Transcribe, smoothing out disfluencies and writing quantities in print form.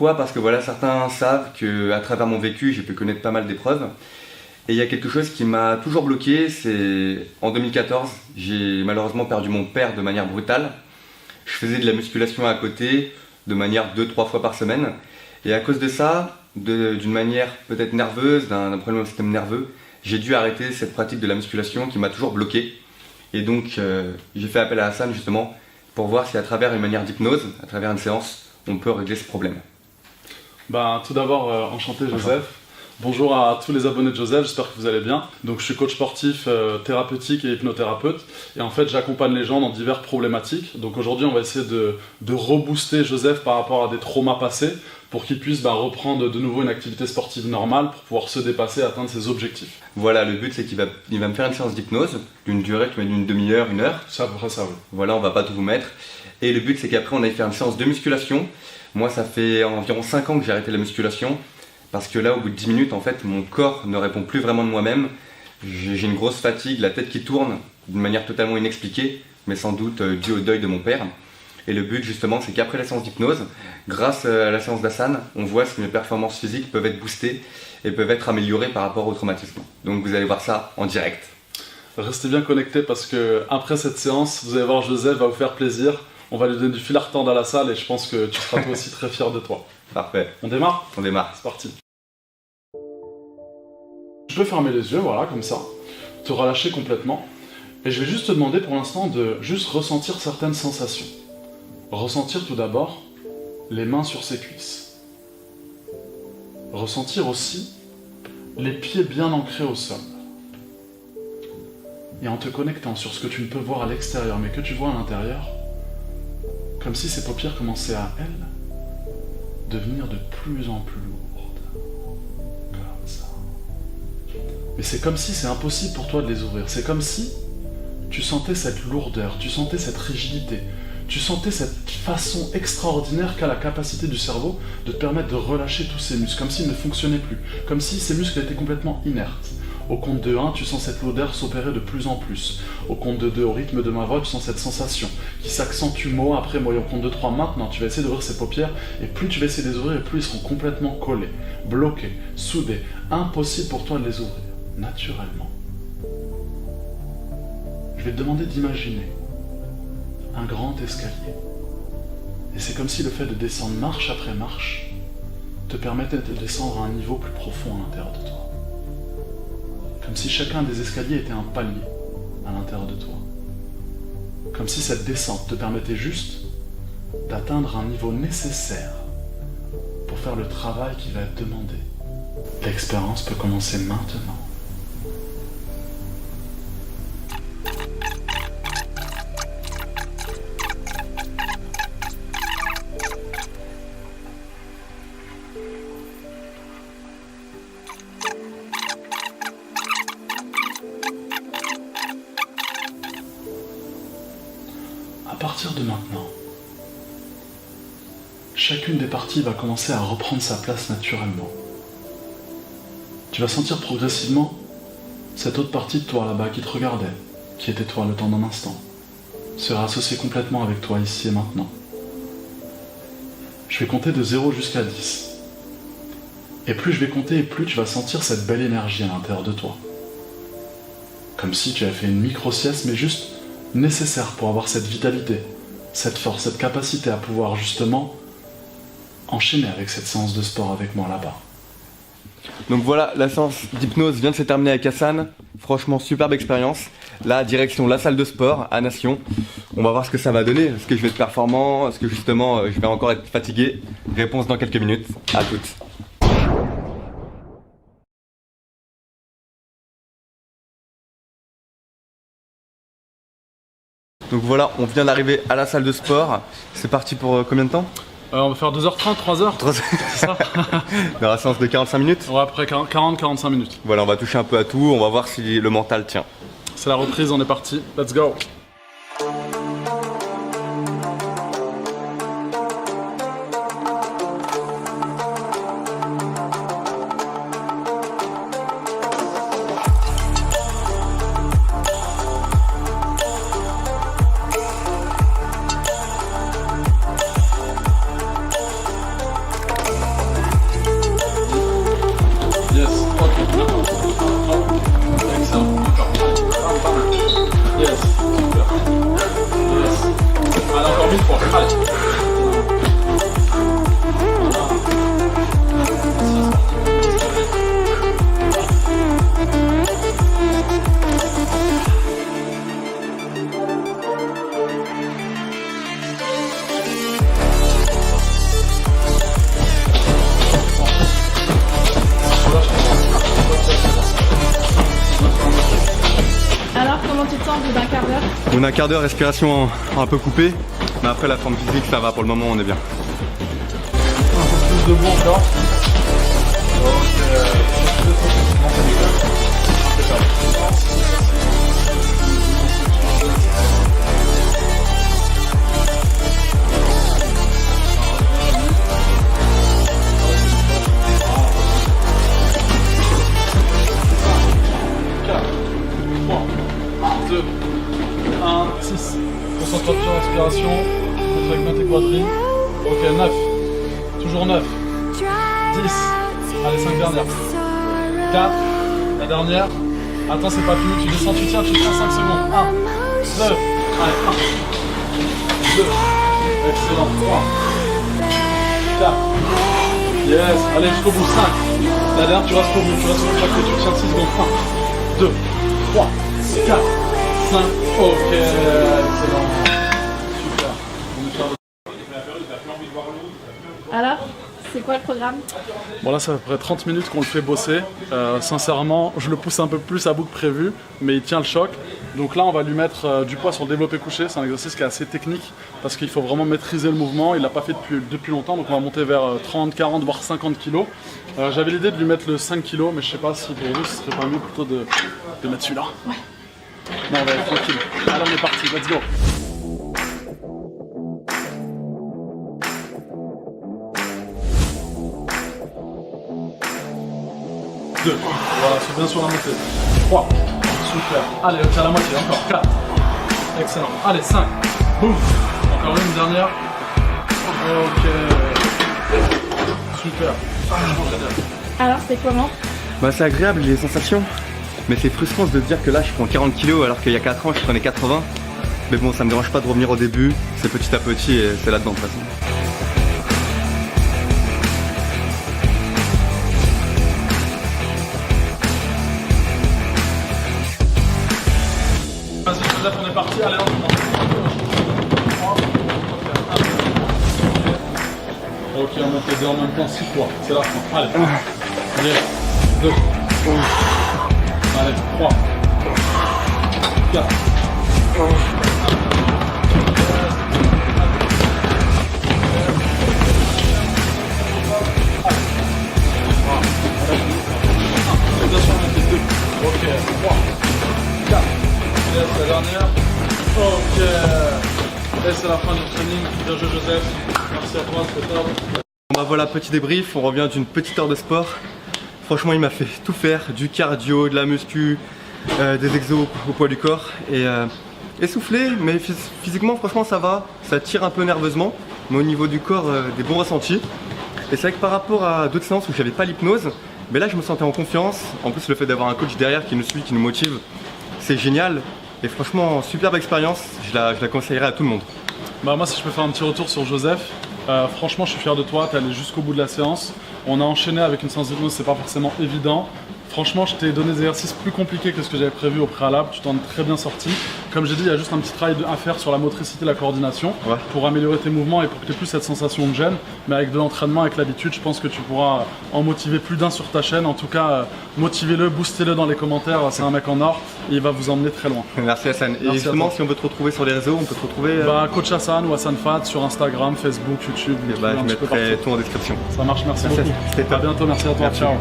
Pourquoi? Parce que voilà, certains savent qu'à travers mon vécu, j'ai pu connaître pas mal d'épreuves. Et il y a quelque chose qui m'a toujours bloqué, c'est en 2014, j'ai malheureusement perdu mon père de manière brutale. Je faisais de la musculation à côté, de manière 2-3 fois par semaine. Et à cause de ça, d'une manière peut-être nerveuse, d'un problème au système nerveux, j'ai dû arrêter cette pratique de la musculation qui m'a toujours bloqué. Et donc j'ai fait appel à Hassan justement pour voir si à travers une manière d'hypnose, à travers une séance, on peut régler ce problème. Tout d'abord, enchanté Joseph. Bonjour à tous les abonnés de Joseph, j'espère que vous allez bien. Donc je suis coach sportif, thérapeutique et hypnothérapeute. Et en fait j'accompagne les gens dans diverses problématiques. Donc aujourd'hui on va essayer de rebooster Joseph par rapport à des traumas passés pour qu'il puisse reprendre de nouveau une activité sportive normale pour pouvoir se dépasser et atteindre ses objectifs. Voilà, le but c'est qu'il va me faire une séance d'hypnose d'une durée d'une demi-heure, 1 heure. C'est à peu près ça, oui. Voilà, on va pas tout vous mettre. Et le but c'est qu'après on aille faire une séance de musculation. Moi ça fait environ 5 ans que j'ai arrêté la musculation. Parce que là, au bout de 10 minutes, en fait, mon corps ne répond plus vraiment de moi-même. J'ai une grosse fatigue, la tête qui tourne d'une manière totalement inexpliquée, mais sans doute due au deuil de mon père. Et le but, justement, c'est qu'après la séance d'hypnose, grâce à la séance d'Hassan, on voit si mes performances physiques peuvent être boostées et peuvent être améliorées par rapport au traumatisme. Donc vous allez voir ça en direct. Restez bien connectés parce que après cette séance, vous allez voir Joseph va vous faire plaisir. On va lui donner du fil à retordre à la salle et je pense que tu seras toi aussi très fier de toi. Parfait. On démarre ? On démarre. C'est parti. Je peux fermer les yeux, voilà, comme ça, te relâcher complètement. Et je vais juste te demander pour l'instant de juste ressentir certaines sensations. Ressentir tout d'abord les mains sur ses cuisses. Ressentir aussi les pieds bien ancrés au sol. Et en te connectant sur ce que tu ne peux voir à l'extérieur, mais que tu vois à l'intérieur, comme si ces paupières commençaient à, elles, devenir de plus en plus lourdes. Comme ça. Mais c'est comme si c'est impossible pour toi de les ouvrir. C'est comme si tu sentais cette lourdeur, tu sentais cette rigidité, tu sentais cette façon extraordinaire qu'a la capacité du cerveau de te permettre de relâcher tous ces muscles, comme s'ils ne fonctionnaient plus, comme si ces muscles étaient complètement inertes. Au compte de 1, tu sens cette lourdeur s'opérer de plus en plus. Au compte de 2, au rythme de ma voix, tu sens cette sensation qui s'accentue mot après mot. Et au compte de 3, maintenant, tu vas essayer d'ouvrir ces paupières, et plus tu vas essayer de les ouvrir, et plus ils seront complètement collés, bloqués, soudés. Impossible pour toi de les ouvrir, naturellement. Je vais te demander d'imaginer un grand escalier. Et c'est comme si le fait de descendre marche après marche te permettait de descendre à un niveau plus profond à l'intérieur de toi. Comme si chacun des escaliers était un palier à l'intérieur de toi. Comme si cette descente te permettait juste d'atteindre un niveau nécessaire pour faire le travail qui va être demandé. L'expérience peut commencer maintenant. À partir de maintenant, chacune des parties va commencer à reprendre sa place naturellement. Tu vas sentir progressivement cette autre partie de toi là-bas qui te regardait, qui était toi le temps d'un instant, sera associée complètement avec toi ici et maintenant. Je vais compter de 0 jusqu'à 10. Et plus je vais compter, et plus tu vas sentir cette belle énergie à l'intérieur de toi. Comme si tu avais fait une micro-sieste, mais juste nécessaire pour avoir cette vitalité, cette force, cette capacité à pouvoir justement enchaîner avec cette séance de sport avec moi là-bas. Donc voilà, la séance d'hypnose vient de se terminer avec Hassan. Franchement, superbe expérience. Là, direction la salle de sport à Nation. On va voir ce que ça va donner. Est-ce que je vais être performant? Est-ce que justement je vais encore être fatigué? Réponse dans quelques minutes. À toutes. Donc voilà, on vient d'arriver à la salle de sport. C'est parti pour combien de temps? On va faire 2h30, 3h. C'est ça. Dans la séance de 45 minutes? Ouais, après 40-45 minutes. Voilà, on va toucher un peu à tout. On va voir si le mental tient. C'est la reprise, on est parti. Let's go. Allez. Alors, comment tu te sens au bout d'un quart d'heure? Au bout d'un quart d'heure, respiration un peu coupée, mais après la forme physique, ça va pour le moment, on est bien. Un peu plus debout encore. Concentration, respiration, contracte bien tes quadrilles. Ok, 9. Toujours 9. 10. Allez, 5 dernières. 4. La dernière. Attends, c'est pas fini. Tu descends, tu tiens 5 secondes. 1. 2. Allez, 1. 2. Excellent. 3. 4. Yes. Allez, jusqu'au bout. 5. La dernière, tu restes au bout. Tu restes au chaque tu tiens 6 secondes. 1. 2. 3. 4. 5. Ok. Excellent. Alors, c'est quoi le programme? Bon là ça fait à peu près 30 minutes qu'on le fait bosser. Sincèrement, je le pousse un peu plus à bout que prévu, mais il tient le choc. Donc là on va lui mettre du poids sur le développé couché. C'est un exercice qui est assez technique parce qu'il faut vraiment maîtriser le mouvement. Il l'a pas fait depuis longtemps, donc on va monter vers 30, 40, voire 50 kg. J'avais l'idée de lui mettre le 5 kg, mais je sais pas si pour vous ce serait pas mieux plutôt de mettre celui-là. Ouais. Non, on va être tranquille. Allez, on est parti, let's go. Deux. Voilà, c'est bien sur la montée. 3. Super. Allez, tiens la moitié, encore. 4. Excellent. Allez, 5. Boum. Encore une dernière. Ok. Super. Alors, c'est comment? Bah, c'est agréable les sensations, mais c'est frustrant de se dire que là je prends 40 kg alors qu'il y a 4 ans je prenais 80. Mais bon, ça me dérange pas de revenir au début, c'est petit à petit et c'est là-dedans de toute façon. Vas-y, Joseph, on est parti. Allez, on commence. Ok, on monte les deux en même temps 6 fois. C'est la fin. Allez. Yes. 2. Allez, 3. 4. Ok, 3. 4. Yes, la dernière. Ok. Et c'est la fin du training. Bien joué, Joseph. Merci à toi, c'était top. Bah voilà, petit débrief, on revient d'une petite heure de sport. Franchement il m'a fait tout faire, du cardio, de la muscu, des exos au poids du corps et essoufflé, mais physiquement franchement ça va, ça tire un peu nerveusement, mais au niveau du corps des bons ressentis. Et c'est vrai que par rapport à d'autres séances où j'avais pas l'hypnose, mais là je me sentais en confiance, en plus le fait d'avoir un coach derrière qui nous suit, qui nous motive, c'est génial. Et franchement superbe expérience, je la conseillerais à tout le monde. Bah moi si je peux faire un petit retour sur Joseph, franchement je suis fier de toi, t'es allé jusqu'au bout de la séance. On a enchaîné avec une séance d'hypnose, c'est pas forcément évident. Franchement, je t'ai donné des exercices plus compliqués que ce que j'avais prévu au préalable, tu t'en es très bien sorti. Comme j'ai dit, il y a juste un petit travail à faire sur la motricité et la coordination pour améliorer tes mouvements et pour que tu aies plus cette sensation de gêne. Mais avec de l'entraînement, avec l'habitude, je pense que tu pourras en motiver plus d'un sur ta chaîne. En tout cas, motivez-le, boostez-le dans les commentaires, c'est un mec en or et il va vous emmener très loin. Merci Hassan. Et justement, si on veut te retrouver sur les réseaux, on peut te retrouver Coach Hassan ou Hassan Fat sur Instagram, Facebook, YouTube. Je mettrai tout en description. Ça marche, merci beaucoup. C'était À bientôt, merci à toi, ciao.